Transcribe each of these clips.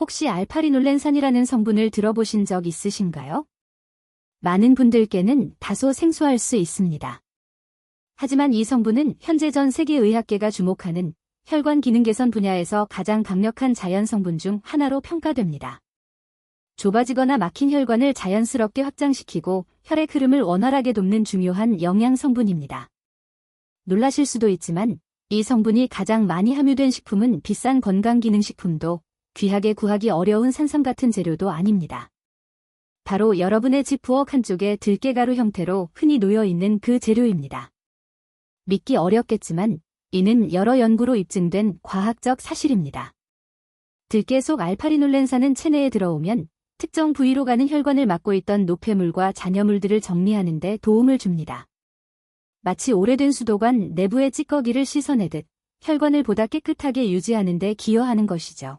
혹시 알파리놀렌산이라는 성분을 들어보신 적 있으신가요? 많은 분들께는 다소 생소할 수 있습니다. 하지만 이 성분은 현재 전 세계 의학계가 주목하는 혈관 기능 개선 분야에서 가장 강력한 자연 성분 중 하나로 평가됩니다. 좁아지거나 막힌 혈관을 자연스럽게 확장시키고 혈액 흐름을 원활하게 돕는 중요한 영양 성분입니다. 놀라실 수도 있지만 이 성분이 가장 많이 함유된 식품은 비싼 건강기능식품도 귀하게 구하기 어려운 산삼 같은 재료도 아닙니다. 바로 여러분의 집 부엌 한쪽에 들깨가루 형태로 흔히 놓여 있는 그 재료입니다. 믿기 어렵겠지만 이는 여러 연구로 입증된 과학적 사실입니다. 들깨 속 알파리놀렌산은 체내에 들어오면 특정 부위로 가는 혈관을 막고 있던 노폐물과 잔여물들을 정리하는 데 도움을 줍니다. 마치 오래된 수도관 내부의 찌꺼기를 씻어내듯 혈관을 보다 깨끗하게 유지하는 데 기여하는 것이죠.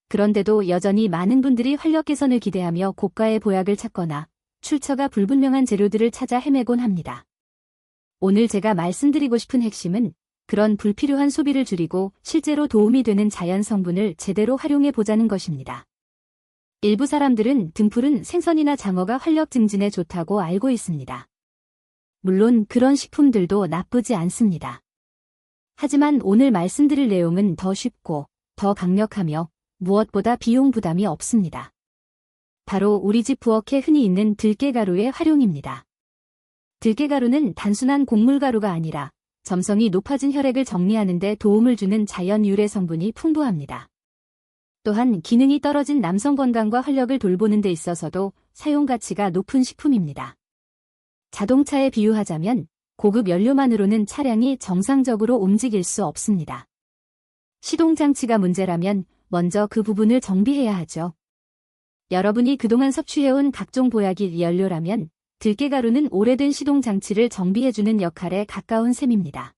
그런데도 여전히 많은 분들이 활력 개선을 기대하며 고가의 보약을 찾거나 출처가 불분명한 재료들을 찾아 헤매곤 합니다. 오늘 제가 말씀드리고 싶은 핵심은 그런 불필요한 소비를 줄이고 실제로 도움이 되는 자연 성분을 제대로 활용해 보자는 것입니다. 일부 사람들은 등푸른 생선이나 장어가 활력 증진에 좋다고 알고 있습니다. 물론 그런 식품들도 나쁘지 않습니다. 하지만 오늘 말씀드릴 내용은 더 쉽고 더 강력하며 무엇보다 비용 부담이 없습니다. 바로 우리 집 부엌에 흔히 있는 들깨가루의 활용입니다. 들깨가루는 단순한 곡물가루가 아니라 점성이 높아진 혈액을 정리하는 데 도움을 주는 자연 유래 성분이 풍부합니다. 또한 기능이 떨어진 남성 건강과 활력을 돌보는 데 있어서도 사용 가치가 높은 식품입니다. 자동차에 비유하자면 고급 연료만으로는 차량이 정상적으로 움직일 수 없습니다. 시동장치가 문제라면 먼저 그 부분을 정비해야 하죠. 여러분이 그동안 섭취해온 각종 보약이 연료라면 들깨가루는 오래된 시동장치를 정비해주는 역할에 가까운 셈입니다.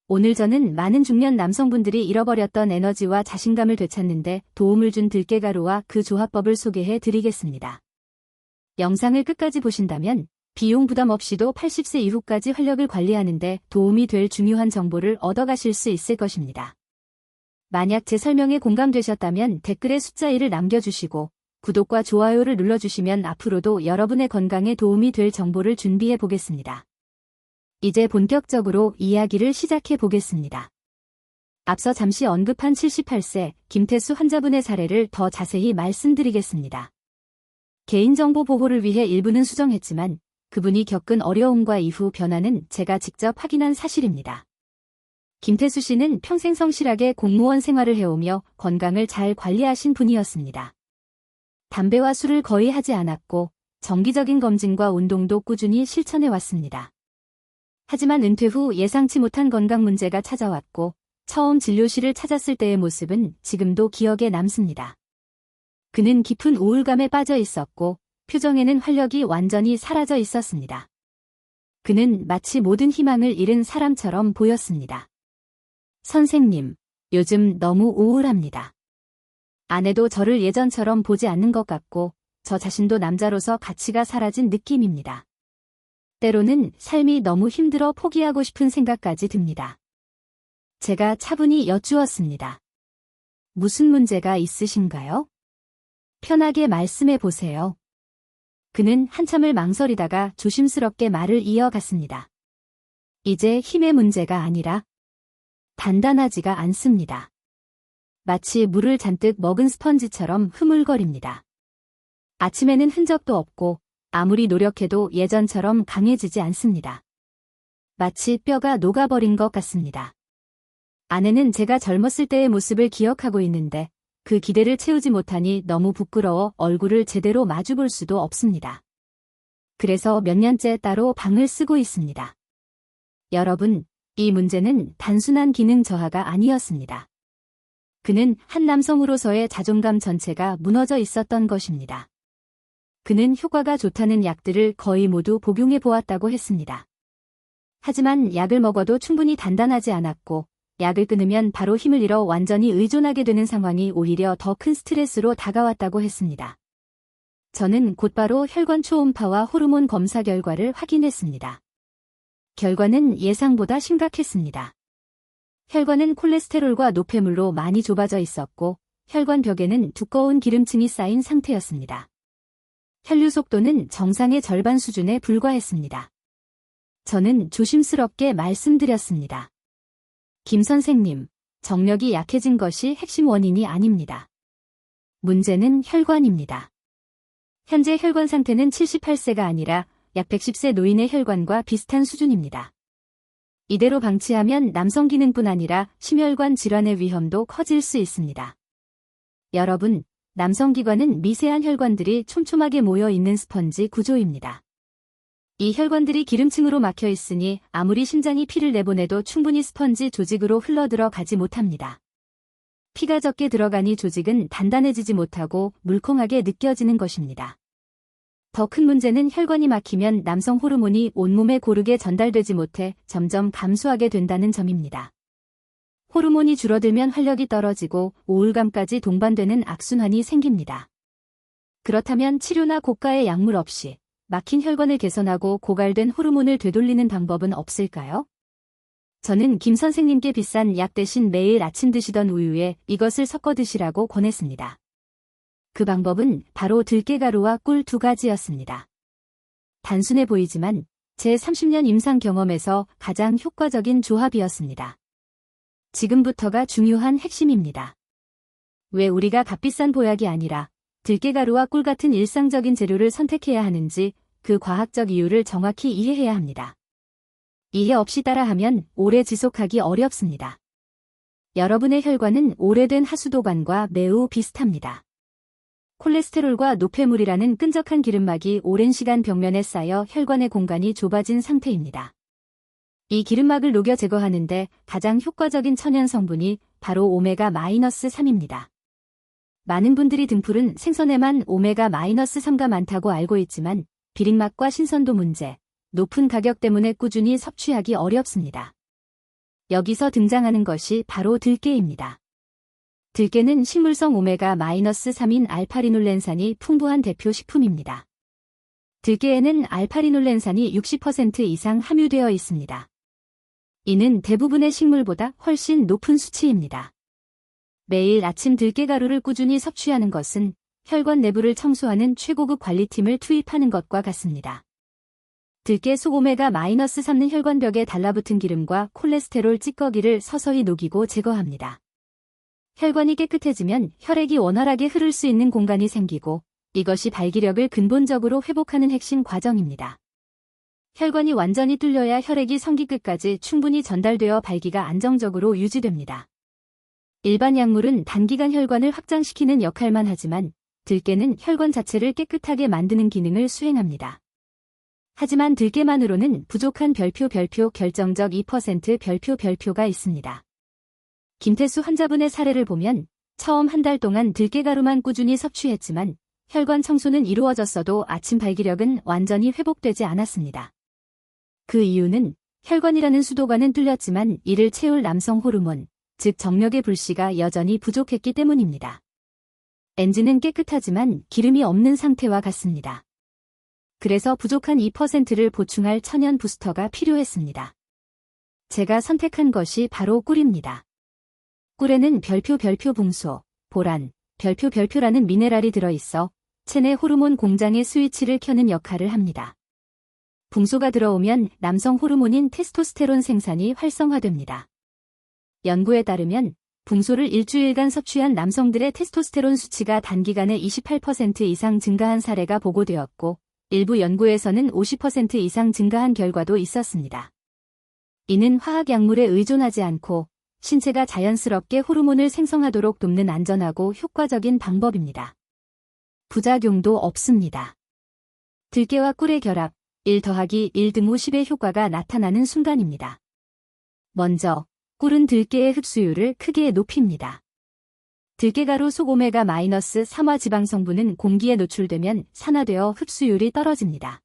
오늘 저는 많은 중년 남성분들이 잃어버렸던 에너지와 자신감을 되찾는데 도움을 준 들깨가루와 그 조합법을 소개해 드리겠습니다. 영상을 끝까지 보신다면 비용 부담 없이도 80세 이후까지 활력을 관리하는 데 도움이 될 중요한 정보를 얻어가실 수 있을 것입니다. 만약 제 설명에 공감되셨다면 댓글에 숫자 1을 남겨주시고 구독과 좋아요를 눌러주시면 앞으로도 여러분의 건강에 도움이 될 정보를 준비해 보겠습니다. 이제 본격적으로 이야기를 시작해 보겠습니다. 앞서 잠시 언급한 78세 김태수 환자분의 사례를 더 자세히 말씀드리겠습니다. 개인정보 보호를 위해 일부는 수정했지만 그분이 겪은 어려움과 이후 변화는 제가 직접 확인한 사실입니다. 김태수 씨는 평생 성실하게 공무원 생활을 해오며 건강을 잘 관리하신 분이었습니다. 담배와 술을 거의 하지 않았고 정기적인 검진과 운동도 꾸준히 실천해 왔습니다. 하지만 은퇴 후 예상치 못한 건강 문제가 찾아왔고 처음 진료실을 찾았을 때의 모습은 지금도 기억에 남습니다. 그는 깊은 우울감에 빠져 있었고 표정에는 활력이 완전히 사라져 있었습니다. 그는 마치 모든 희망을 잃은 사람처럼 보였습니다. 선생님, 요즘 너무 우울합니다. 아내도 저를 예전처럼 보지 않는 것 같고 저 자신도 남자로서 가치가 사라진 느낌입니다. 때로는 삶이 너무 힘들어 포기하고 싶은 생각까지 듭니다. 제가 차분히 여쭈었습니다. 무슨 문제가 있으신가요? 편하게 말씀해 보세요. 그는 한참을 망설이다가 조심스럽게 말을 이어갔습니다. 이제 힘의 문제가 아니라 단단하지가 않습니다. 마치 물을 잔뜩 먹은 스펀지처럼 흐물거립니다. 아침에는 흔적도 없고 아무리 노력해도 예전처럼 강해지지 않습니다. 마치 뼈가 녹아버린 것 같습니다. 아내는 제가 젊었을 때의 모습을 기억하고 있는데 그 기대를 채우지 못하니 너무 부끄러워 얼굴을 제대로 마주볼 수도 없습니다. 그래서 몇 년째 따로 방을 쓰고 있습니다. 여러분, 이 문제는 단순한 기능 저하가 아니었습니다. 그는 한 남성으로서의 자존감 전체가 무너져 있었던 것입니다. 그는 효과가 좋다는 약들을 거의 모두 복용해 보았다고 했습니다. 하지만 약을 먹어도 충분히 단단하지 않았고 약을 끊으면 바로 힘을 잃어 완전히 의존하게 되는 상황이 오히려 더 큰 스트레스로 다가왔다고 했습니다. 저는 곧바로 혈관 초음파와 호르몬 검사 결과를 확인했습니다. 결과는 예상보다 심각했습니다. 혈관은 콜레스테롤과 노폐물로 많이 좁아져 있었고 혈관 벽에는 두꺼운 기름층이 쌓인 상태였습니다. 혈류 속도는 정상의 절반 수준에 불과했습니다. 저는 조심스럽게 말씀드렸습니다. 김 선생님, 정력이 약해진 것이 핵심 원인이 아닙니다. 문제는 혈관입니다. 현재 혈관 상태는 78세가 아니라 약 110세 노인의 혈관과 비슷한 수준입니다. 이대로 방치하면 남성 기능뿐 아니라 심혈관 질환의 위험도 커질 수 있습니다. 여러분, 남성 기관은 미세한 혈관들이 촘촘하게 모여 있는 스펀지 구조입니다. 이 혈관들이 기름층으로 막혀 있으니 아무리 심장이 피를 내보내도 충분히 스펀지 조직으로 흘러들어 가지 못합니다. 피가 적게 들어가니 조직은 단단해지지 못하고 물컹하게 느껴지는 것입니다. 더 큰 문제는 혈관이 막히면 남성 호르몬이 온몸에 고르게 전달되지 못해 점점 감소하게 된다는 점입니다. 호르몬이 줄어들면 활력이 떨어지고 우울감까지 동반되는 악순환이 생깁니다. 그렇다면 치료나 고가의 약물 없이 막힌 혈관을 개선하고 고갈된 호르몬을 되돌리는 방법은 없을까요? 저는 김 선생님께 비싼 약 대신 매일 아침 드시던 우유에 이것을 섞어 드시라고 권했습니다. 그 방법은 바로 들깨가루와 꿀 2가지였습니다. 단순해 보이지만 제 30년 임상 경험에서 가장 효과적인 조합이었습니다. 지금부터가 중요한 핵심입니다. 왜 우리가 값비싼 보약이 아니라 들깨가루와 꿀 같은 일상적인 재료를 선택해야 하는지 그 과학적 이유를 정확히 이해해야 합니다. 이해 없이 따라하면 오래 지속하기 어렵습니다. 여러분의 혈관은 오래된 하수도관과 매우 비슷합니다. 콜레스테롤과 노폐물이라는 끈적한 기름막이 오랜 시간 벽면에 쌓여 혈관의 공간이 좁아진 상태입니다. 이 기름막을 녹여 제거하는데 가장 효과적인 천연 성분이 바로 오메가-3입니다. 많은 분들이 등푸른 생선에만 오메가-3가 많다고 알고 있지만 비린맛과 신선도 문제, 높은 가격 때문에 꾸준히 섭취하기 어렵습니다. 여기서 등장하는 것이 바로 들깨입니다. 들깨는 식물성 오메가-3인 알파리놀렌산이 풍부한 대표 식품입니다. 들깨에는 알파리놀렌산이 60% 이상 함유되어 있습니다. 이는 대부분의 식물보다 훨씬 높은 수치입니다. 매일 아침 들깨가루를 꾸준히 섭취하는 것은 혈관 내부를 청소하는 최고급 관리팀을 투입하는 것과 같습니다. 들깨 속 오메가-3는 혈관벽에 달라붙은 기름과 콜레스테롤 찌꺼기를 서서히 녹이고 제거합니다. 혈관이 깨끗해지면 혈액이 원활하게 흐를 수 있는 공간이 생기고 이것이 발기력을 근본적으로 회복하는 핵심 과정입니다. 혈관이 완전히 뚫려야 혈액이 성기 끝까지 충분히 전달되어 발기가 안정적으로 유지됩니다. 일반 약물은 단기간 혈관을 확장시키는 역할만 하지만 들깨는 혈관 자체를 깨끗하게 만드는 기능을 수행합니다. 하지만 들깨만으로는 부족한 별표 결정적 2% 별표가 있습니다. 김태수 환자분의 사례를 보면 처음 한 달 동안 들깨가루만 꾸준히 섭취했지만 혈관 청소는 이루어졌어도 아침 발기력은 완전히 회복되지 않았습니다. 그 이유는 혈관이라는 수도관은 뚫렸지만 이를 채울 남성 호르몬, 즉 정력의 불씨가 여전히 부족했기 때문입니다. 엔진은 깨끗하지만 기름이 없는 상태와 같습니다. 그래서 부족한 2%를 보충할 천연 부스터가 필요했습니다. 제가 선택한 것이 바로 꿀입니다. 꿀에는 별표 붕소, 보란, 별표라는 미네랄이 들어있어 체내 호르몬 공장의 스위치를 켜는 역할을 합니다. 붕소가 들어오면 남성 호르몬인 테스토스테론 생산이 활성화됩니다. 연구에 따르면 붕소를 일주일간 섭취한 남성들의 테스토스테론 수치가 단기간에 28% 이상 증가한 사례가 보고되었고 일부 연구에서는 50% 이상 증가한 결과도 있었습니다. 이는 화학 약물에 의존하지 않고 신체가 자연스럽게 호르몬을 생성하도록 돕는 안전하고 효과적인 방법입니다. 부작용도 없습니다. 들깨와 꿀의 결합, 1 더하기 1 등 후 10의 효과가 나타나는 순간입니다. 먼저, 꿀은 들깨의 흡수율을 크게 높입니다. 들깨가루 속 오메가-3화 지방 성분은 공기에 노출되면 산화되어 흡수율이 떨어집니다.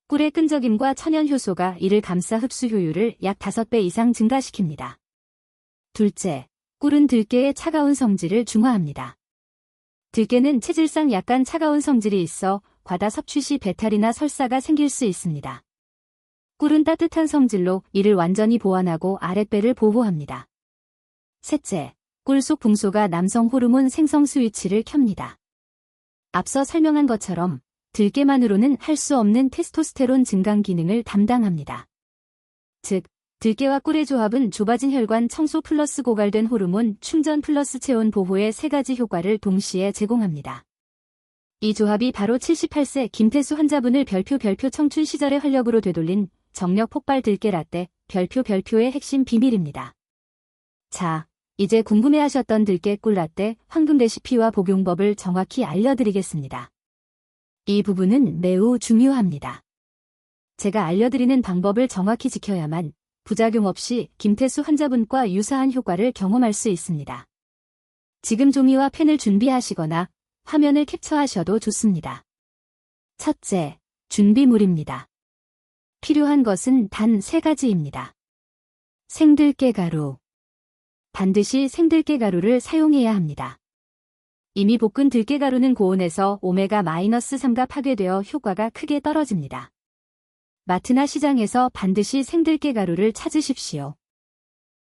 꿀의 끈적임과 천연 효소가 이를 감싸 흡수 효율을 약 5배 이상 증가시킵니다. 둘째, 꿀은 들깨의 차가운 성질을 중화합니다. 들깨는 체질상 약간 차가운 성질이 있어 과다 섭취 시 배탈이나 설사가 생길 수 있습니다. 꿀은 따뜻한 성질로 이를 완전히 보완하고 아랫배를 보호합니다. 셋째, 꿀 속 붕소가 남성 호르몬 생성 스위치를 켭니다. 앞서 설명한 것처럼 들깨만으로는 할 수 없는 테스토스테론 증강 기능을 담당합니다. 즉, 들깨와 꿀의 조합은 좁아진 혈관 청소 플러스 고갈된 호르몬 충전 플러스 체온 보호의 세 가지 효과를 동시에 제공합니다. 이 조합이 바로 78세 김태수 환자분을 별표 청춘 시절의 활력으로 되돌린 정력 폭발 들깨 라떼 별표의 핵심 비밀입니다. 자, 이제 궁금해하셨던 들깨 꿀 라떼 황금 레시피와 복용법을 정확히 알려드리겠습니다. 이 부분은 매우 중요합니다. 제가 알려드리는 방법을 정확히 지켜야만 부작용 없이 김태수 환자분과 유사한 효과를 경험할 수 있습니다. 지금 종이와 펜을 준비하시거나 화면을 캡처하셔도 좋습니다. 첫째, 준비물입니다. 필요한 것은 단 3가지입니다. 생들깨 가루. 반드시 생들깨 가루를 사용해야 합니다. 이미 볶은 들깨 가루는 고온에서 오메가-3가 파괴되어 효과가 크게 떨어집니다. 마트나 시장에서 반드시 생들깨 가루를 찾으십시오.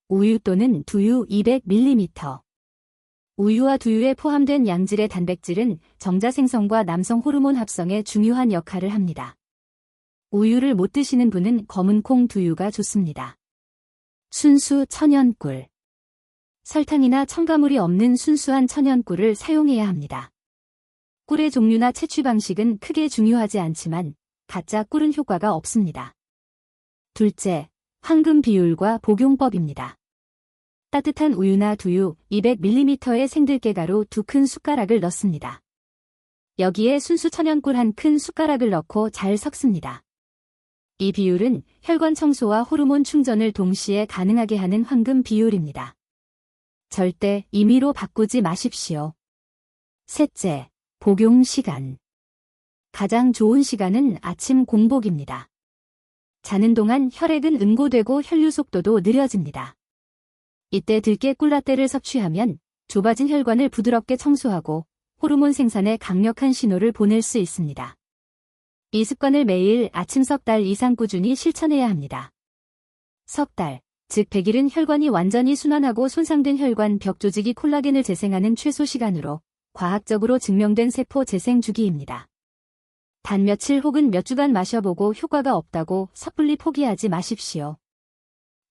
우유 또는 두유 200ml. 우유와 두유에 포함된 양질의 단백질은 정자 생성과 남성 호르몬 합성에 중요한 역할을 합니다. 우유를 못 드시는 분은 검은 콩 두유가 좋습니다. 순수 천연꿀. 설탕이나 첨가물이 없는 순수한 천연꿀을 사용해야 합니다. 꿀의 종류나 채취 방식은 크게 중요하지 않지만 가짜 꿀은 효과가 없습니다. 둘째, 황금 비율과 복용법입니다. 따뜻한 우유나 두유 200ml의 생들깨 가루 2큰 숟가락을 넣습니다. 여기에 순수 천연꿀 1큰 숟가락을 넣고 잘 섞습니다. 이 비율은 혈관 청소와 호르몬 충전을 동시에 가능하게 하는 황금 비율입니다. 절대 임의로 바꾸지 마십시오. 셋째, 복용 시간. 가장 좋은 시간은 아침 공복입니다. 자는 동안 혈액은 응고되고 혈류 속도도 느려집니다. 이때 들깨 꿀라떼를 섭취하면 좁아진 혈관을 부드럽게 청소하고 호르몬 생산에 강력한 신호를 보낼 수 있습니다. 이 습관을 매일 아침 석 달 이상 꾸준히 실천해야 합니다. 석 달, 즉 100일은 혈관이 완전히 순환하고 손상된 혈관 벽 조직이 콜라겐을 재생하는 최소 시간으로 과학적으로 증명된 세포 재생 주기입니다. 단 며칠 혹은 몇 주간 마셔보고 효과가 없다고 섣불리 포기하지 마십시오.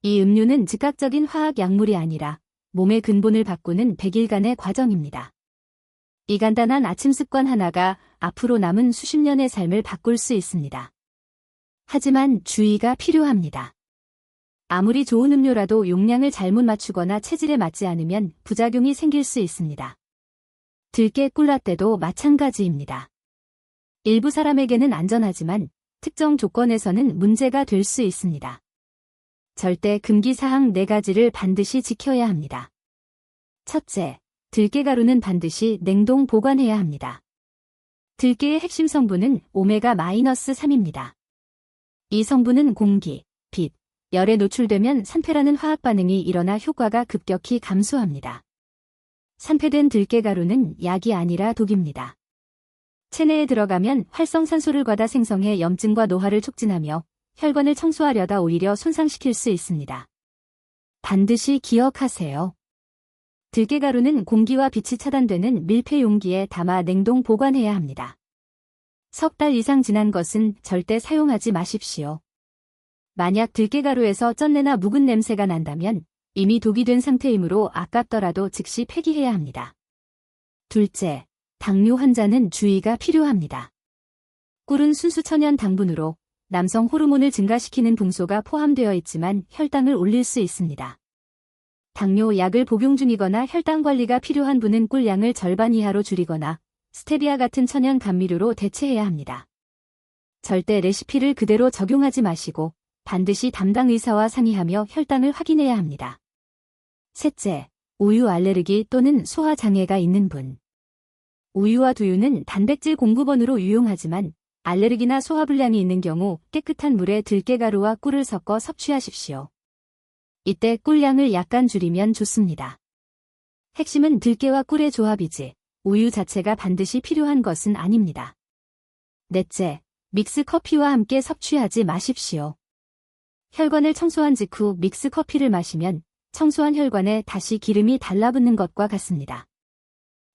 이 음료는 즉각적인 화학 약물이 아니라 몸의 근본을 바꾸는 100일간의 과정입니다. 이 간단한 아침 습관 하나가 앞으로 남은 수십 년의 삶을 바꿀 수 있습니다. 하지만 주의가 필요합니다. 아무리 좋은 음료라도 용량을 잘못 맞추거나 체질에 맞지 않으면 부작용이 생길 수 있습니다. 들깨 꿀라떼도 마찬가지입니다. 일부 사람에게는 안전하지만 특정 조건에서는 문제가 될 수 있습니다. 절대 금기사항 4가지를 반드시 지켜야 합니다. 첫째, 들깨 가루는 반드시 냉동 보관해야 합니다. 들깨의 핵심 성분은 오메가-3입니다. 이 성분은 공기, 빛, 열에 노출되면 산패라는 화학 반응이 일어나 효과가 급격히 감소합니다. 산패된 들깨 가루는 약이 아니라 독입니다. 체내에 들어가면 활성산소를 과다 생성해 염증과 노화를 촉진하며 혈관을 청소하려다 오히려 손상시킬 수 있습니다. 반드시 기억하세요. 들깨가루는 공기와 빛이 차단되는 밀폐 용기에 담아 냉동 보관해야 합니다. 석 달 이상 지난 것은 절대 사용하지 마십시오. 만약 들깨가루에서 쩐내나 묵은 냄새가 난다면 이미 독이 된 상태이므로 아깝더라도 즉시 폐기해야 합니다. 둘째, 당뇨 환자는 주의가 필요합니다. 꿀은 순수 천연 당분으로 남성 호르몬을 증가시키는 붕소가 포함되어 있지만 혈당을 올릴 수 있습니다. 당뇨 약을 복용 중이거나 혈당 관리가 필요한 분은 꿀 양을 절반 이하로 줄이거나 스테비아 같은 천연 감미료로 대체해야 합니다. 절대 레시피를 그대로 적용하지 마시고 반드시 담당 의사와 상의하며 혈당을 확인해야 합니다. 셋째, 우유 알레르기 또는 소화 장애가 있는 분. 우유와 두유는 단백질 공급원으로 유용하지만 알레르기나 소화불량이 있는 경우 깨끗한 물에 들깨가루와 꿀을 섞어 섭취하십시오. 이때 꿀량을 약간 줄이면 좋습니다. 핵심은 들깨와 꿀의 조합이지 우유 자체가 반드시 필요한 것은 아닙니다. 넷째, 믹스 커피와 함께 섭취하지 마십시오. 혈관을 청소한 직후 믹스 커피를 마시면 청소한 혈관에 다시 기름이 달라붙는 것과 같습니다.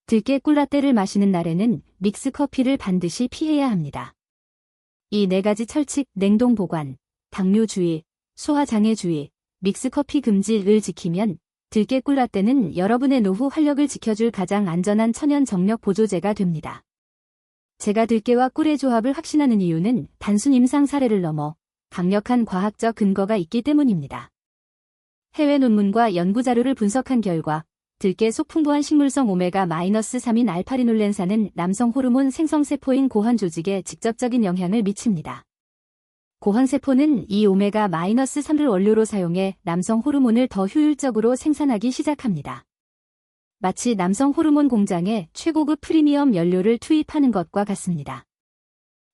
들깨 꿀라떼를 마시는 날에는 믹스 커피를 반드시 피해야 합니다. 이 4가지 철칙, 냉동 보관, 당뇨 주의, 소화 장애 주의, 믹스 커피 금지를 지키면 들깨 꿀라떼는 여러분의 노후 활력을 지켜줄 가장 안전한 천연 정력 보조제가 됩니다. 제가 들깨와 꿀의 조합을 확신하는 이유는 단순 임상 사례를 넘어 강력한 과학적 근거가 있기 때문입니다. 해외 논문과 연구 자료를 분석한 결과 들깨 속 풍부한 식물성 오메가-3인 알파리놀렌산은 남성 호르몬 생성세포인 고환 조직에 직접적인 영향을 미칩니다. 고환세포는 이 오메가-3를 원료로 사용해 남성 호르몬을 더 효율적으로 생산하기 시작합니다. 마치 남성 호르몬 공장에 최고급 프리미엄 연료를 투입하는 것과 같습니다.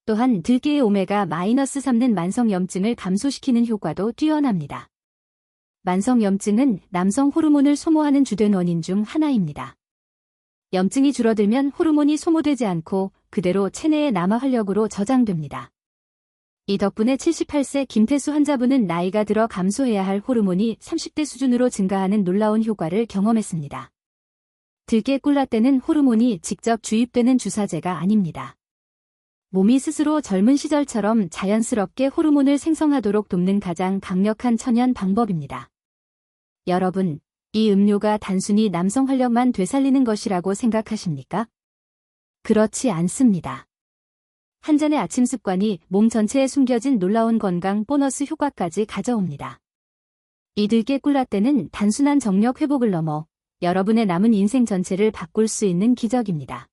또한 들깨의 오메가-3는 만성염증을 감소시키는 효과도 뛰어납니다. 만성염증은 남성 호르몬을 소모하는 주된 원인 중 하나입니다. 염증이 줄어들면 호르몬이 소모되지 않고 그대로 체내에 남아 활력으로 저장됩니다. 이 덕분에 78세 김태수 환자분은 나이가 들어 감소해야 할 호르몬이 30대 수준으로 증가하는 놀라운 효과를 경험했습니다. 들깨 꿀라떼는 호르몬이 직접 주입되는 주사제가 아닙니다. 몸이 스스로 젊은 시절처럼 자연스럽게 호르몬을 생성하도록 돕는 가장 강력한 천연 방법입니다. 여러분, 이 음료가 단순히 남성 활력만 되살리는 것이라고 생각하십니까? 그렇지 않습니다. 한 잔의 아침 습관이 몸 전체에 숨겨진 놀라운 건강 보너스 효과까지 가져옵니다. 이 들깨 꿀라떼는 단순한 정력 회복을 넘어 여러분의 남은 인생 전체를 바꿀 수 있는 기적입니다.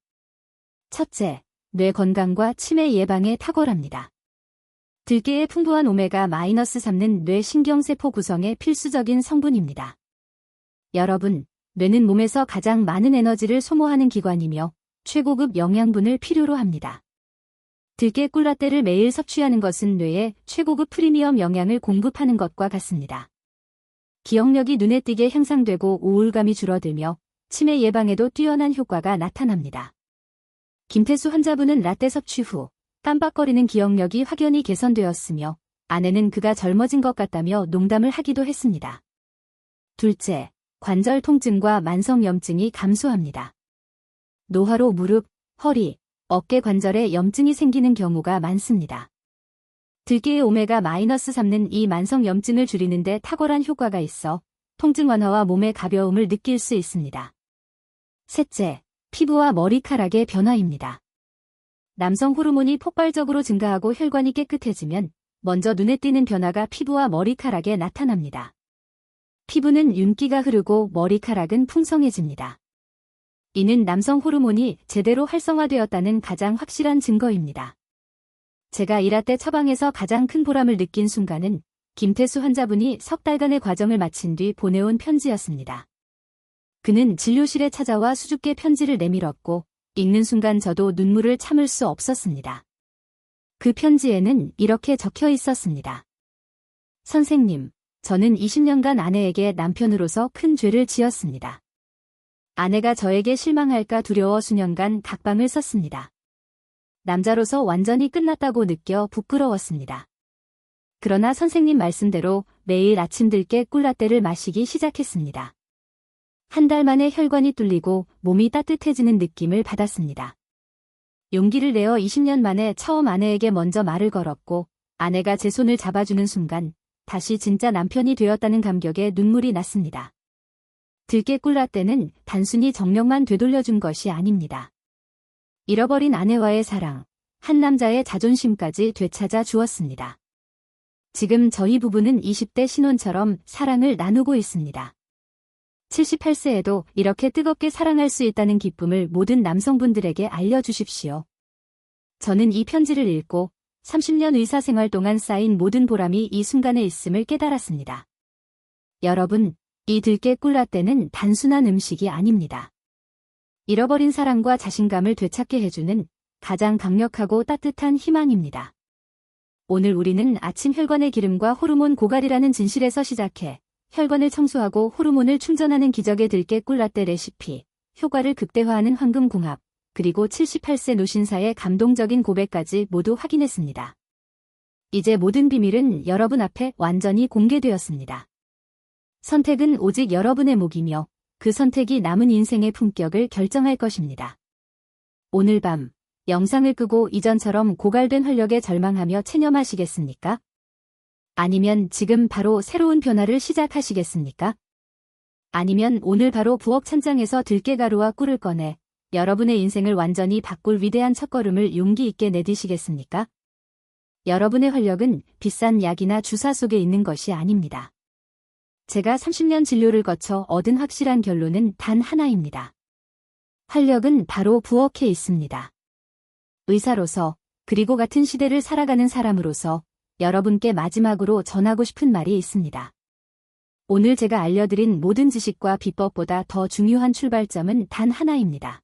첫째, 뇌 건강과 치매 예방에 탁월합니다. 들깨의 풍부한 오메가-3는 뇌 신경세포 구성에 필수적인 성분입니다. 여러분, 뇌는 몸에서 가장 많은 에너지를 소모하는 기관이며 최고급 영양분을 필요로 합니다. 들깨 꿀라떼를 매일 섭취하는 것은 뇌에 최고급 프리미엄 영양을 공급하는 것과 같습니다. 기억력이 눈에 띄게 향상되고 우울감이 줄어들며 치매 예방에도 뛰어난 효과가 나타납니다. 김태수 환자분은 라떼 섭취 후 깜빡거리는 기억력이 확연히 개선되었으며 아내는 그가 젊어진 것 같다며 농담을 하기도 했습니다. 둘째, 관절 통증과 만성염증이 감소합니다. 노화로 무릎, 허리, 어깨 관절에 염증이 생기는 경우가 많습니다. 들깨의 오메가-3는 이 만성염증을 줄이는 데 탁월한 효과가 있어 통증 완화와 몸의 가벼움을 느낄 수 있습니다. 셋째, 피부와 머리카락의 변화입니다. 남성 호르몬이 폭발적으로 증가하고 혈관이 깨끗해지면 먼저 눈에 띄는 변화가 피부와 머리카락에 나타납니다. 피부는 윤기가 흐르고 머리카락은 풍성해집니다. 이는 남성 호르몬이 제대로 활성화되었다는 가장 확실한 증거입니다. 제가 이 라떼 처방에서 가장 큰 보람을 느낀 순간은 김태수 환자분이 석 달간의 과정을 마친 뒤 보내온 편지였습니다. 그는 진료실에 찾아와 수줍게 편지를 내밀었고 읽는 순간 저도 눈물을 참을 수 없었습니다. 그 편지에는 이렇게 적혀 있었습니다. 선생님, 저는 20년간 아내에게 남편으로서 큰 죄를 지었습니다. 아내가 저에게 실망할까 두려워 수년간 각방을 썼습니다. 남자로서 완전히 끝났다고 느껴 부끄러웠습니다. 그러나 선생님 말씀대로 매일 아침 들깨 꿀라떼를 마시기 시작했습니다. 한 달 만에 혈관이 뚫리고 몸이 따뜻해지는 느낌을 받았습니다. 용기를 내어 20년 만에 처음 아내에게 먼저 말을 걸었고 아내가 제 손을 잡아주는 순간 다시 진짜 남편이 되었다는 감격에 눈물이 났습니다. 들깨 꿀라떼는 단순히 정력만 되돌려준 것이 아닙니다. 잃어버린 아내와의 사랑, 한 남자의 자존심까지 되찾아 주었습니다. 지금 저희 부부는 20대 신혼처럼 사랑을 나누고 있습니다. 78세에도 이렇게 뜨겁게 사랑할 수 있다는 기쁨을 모든 남성분들에게 알려주십시오. 저는 이 편지를 읽고 30년 의사생활 동안 쌓인 모든 보람이 이 순간에 있음을 깨달았습니다. 여러분, 이 들깨 꿀라떼는 단순한 음식이 아닙니다. 잃어버린 사랑과 자신감을 되찾게 해주는 가장 강력하고 따뜻한 희망입니다. 오늘 우리는 아침 혈관의 기름과 호르몬 고갈이라는 진실에서 시작해 혈관을 청소하고 호르몬을 충전하는 기적의 들깨 꿀라떼 레시피, 효과를 극대화하는 황금궁합, 그리고 78세 노신사의 감동적인 고백까지 모두 확인했습니다. 이제 모든 비밀은 여러분 앞에 완전히 공개되었습니다. 선택은 오직 여러분의 몫이며 그 선택이 남은 인생의 품격을 결정할 것입니다. 오늘 밤 영상을 끄고 이전처럼 고갈된 활력에 절망하며 체념하시겠습니까? 아니면 지금 바로 새로운 변화를 시작하시겠습니까? 아니면 오늘 바로 부엌 찬장에서 들깨가루와 꿀을 꺼내 여러분의 인생을 완전히 바꿀 위대한 첫걸음을 용기 있게 내디시겠습니까? 여러분의 활력은 비싼 약이나 주사 속에 있는 것이 아닙니다. 제가 30년 진료를 거쳐 얻은 확실한 결론은 단 하나입니다. 활력은 바로 부엌에 있습니다. 의사로서 그리고 같은 시대를 살아가는 사람으로서 여러분께 마지막으로 전하고 싶은 말이 있습니다. 오늘 제가 알려드린 모든 지식과 비법보다 더 중요한 출발점은 단 하나입니다.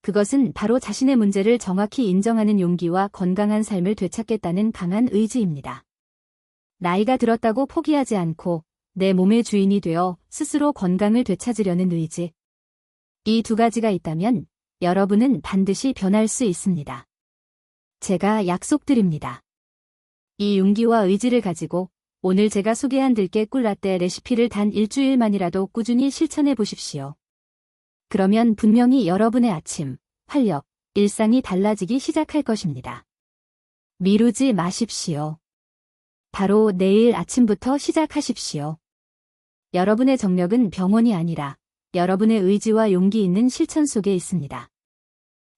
그것은 바로 자신의 문제를 정확히 인정하는 용기와 건강한 삶을 되찾겠다는 강한 의지입니다. 나이가 들었다고 포기하지 않고 내 몸의 주인이 되어 스스로 건강을 되찾으려는 의지. 이 두 가지가 있다면 여러분은 반드시 변할 수 있습니다. 제가 약속드립니다. 이 용기와 의지를 가지고 오늘 제가 소개한 들깨 꿀라떼 레시피를 단 일주일만이라도 꾸준히 실천해 보십시오. 그러면 분명히 여러분의 아침, 활력, 일상이 달라지기 시작할 것입니다. 미루지 마십시오. 바로 내일 아침부터 시작하십시오. 여러분의 정력은 병원이 아니라 여러분의 의지와 용기 있는 실천 속에 있습니다.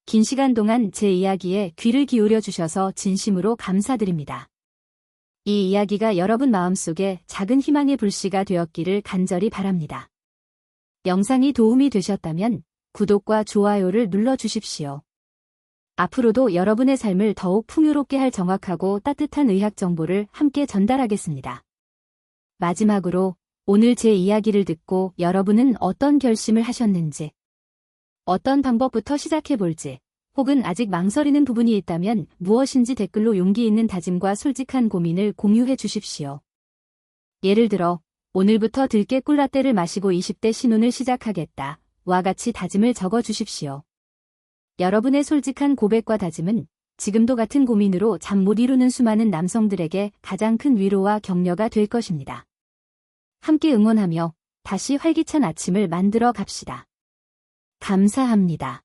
긴 시간 동안 제 이야기에 귀를 기울여 주셔서 진심으로 감사드립니다. 이 이야기가 여러분 마음속에 작은 희망의 불씨가 되었기를 간절히 바랍니다. 영상이 도움이 되셨다면 구독과 좋아요를 눌러주십시오. 앞으로도 여러분의 삶을 더욱 풍요롭게 할 정확하고 따뜻한 의학 정보를 함께 전달하겠습니다. 마지막으로 오늘 제 이야기를 듣고 여러분은 어떤 결심을 하셨는지, 어떤 방법부터 시작해볼지, 혹은 아직 망설이는 부분이 있다면 무엇인지 댓글로 용기 있는 다짐과 솔직한 고민을 공유해 주십시오. 예를 들어 오늘부터 들깨 꿀라떼를 마시고 20대 신혼을 시작하겠다 와 같이 다짐을 적어 주십시오. 여러분의 솔직한 고백과 다짐은 지금도 같은 고민으로 잠 못 이루는 수많은 남성들에게 가장 큰 위로와 격려가 될 것입니다. 함께 응원하며 다시 활기찬 아침을 만들어 갑시다. 감사합니다.